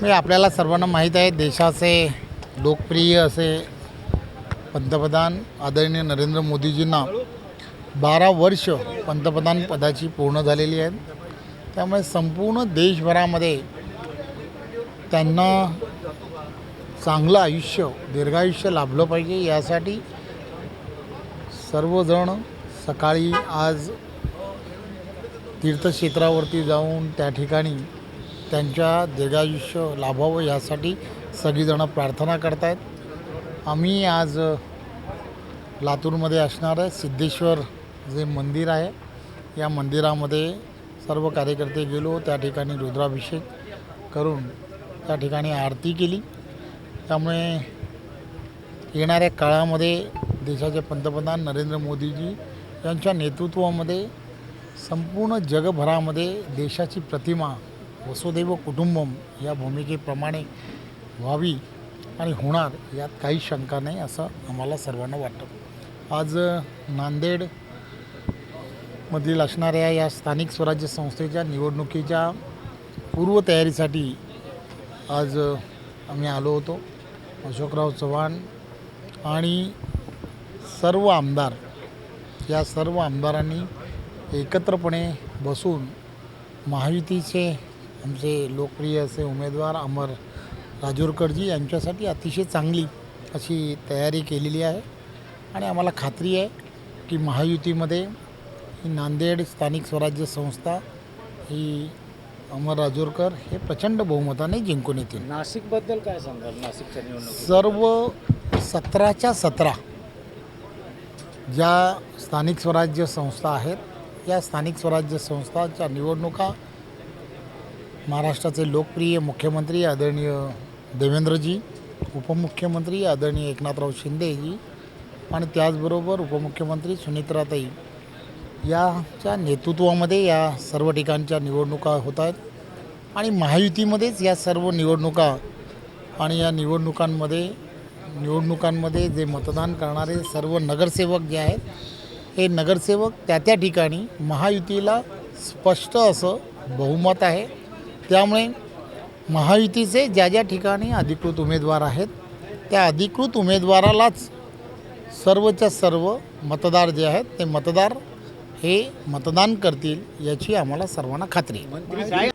मी आपल्याला सर्वांना माहीत आहे देशाचे लोकप्रिय असे पंतप्रधान आदरणीय नरेंद्र मोदीजींना 12 वर्ष पंतप्रधान पदाची पूर्ण झालेली आहेत. त्यामुळे संपूर्ण देशभरामध्ये त्यांना चांगलं आयुष्य दीर्घायुष्य लाभलं पाहिजे यासाठी सर्वजण सकाळी आज तीर्थक्षेत्रावरती जाऊन त्या ठिकाणी त्यांच्या दीर्घायुष्य लाभावं यासाठी सगळीजणं प्रार्थना करत आहेत. आम्ही आज लातूरमध्ये असणारं सिद्धेश्वर जे मंदिर आहे या मंदिरामध्ये सर्व कार्यकर्ते गेलो. त्या ठिकाणी रुद्राभिषेक करून त्या ठिकाणी आरती केली. त्यामुळे येणाऱ्या काळामध्ये देशाचे पंतप्रधान नरेंद्र मोदीजी यांच्या नेतृत्वामध्ये संपूर्ण जगभरामध्ये देशाची प्रतिमा वसुदैव कुटुंबम या भूमिकेप्रमाणे व्हावी आणि होणार यात काही शंका नाही असं आम्हाला सर्वांना वाटतं. आज नांदेडमधील असणाऱ्या या स्थानिक स्वराज्य संस्थेच्या निवडणुकीच्या पूर्वतयारीसाठी आज आम्ही आलो होतो. अशोकराव चव्हाण आणि सर्व आमदार या सर्व आमदारांनी एकत्रपणे बसून महायुतीचे आमचे लोकप्रिय असे उमेदवार अमर राजूरकरजी यांच्यासाठी अतिशय चांगली अशी तयारी केलेली आहे आणि आम्हाला खात्री आहे की महायुतीमध्ये ही नांदेड स्थानिक स्वराज्य संस्था ही अमर राजूरकर हे प्रचंड बहुमताने जिंकून येतील. नाशिकबद्दल काय सांगाल? नाशिकच्या निवडणूक सर्व 17च्या 17 ज्या स्थानिक स्वराज्य संस्था आहेत या स्थानिक स्वराज्य संस्थांच्या निवडणुका महाराष्ट्राचे लोकप्रिय मुख्यमंत्री आदरणीय देवेंद्रजी, उपमुख्यमंत्री आदरणीय एकनाथराव शिंदेजी आणि त्याचबरोबर उपमुख्यमंत्री सुनेत्राताई याच्या नेतृत्वामध्ये या सर्व ठिकाणच्या निवडणुका होत आहेत आणि महायुतीमध्येच या सर्व निवडणुका आणि या निवडणुकांमध्ये जे मतदान करणारे सर्व नगरसेवक जे आहेत हे नगरसेवक त्या ठिकाणी महायुतीला स्पष्ट असं बहुमत आहे. त्यामुळे महायुतीचे ज्या ठिकाणी अधिकृत उमेदवार आहेत त्या अधिकृत उमेदवारालाच सर्वच्या सर्व मतदार जे आहेत ते मतदार हे मतदान करतील याची आम्हाला सर्वांना खात्री आहे.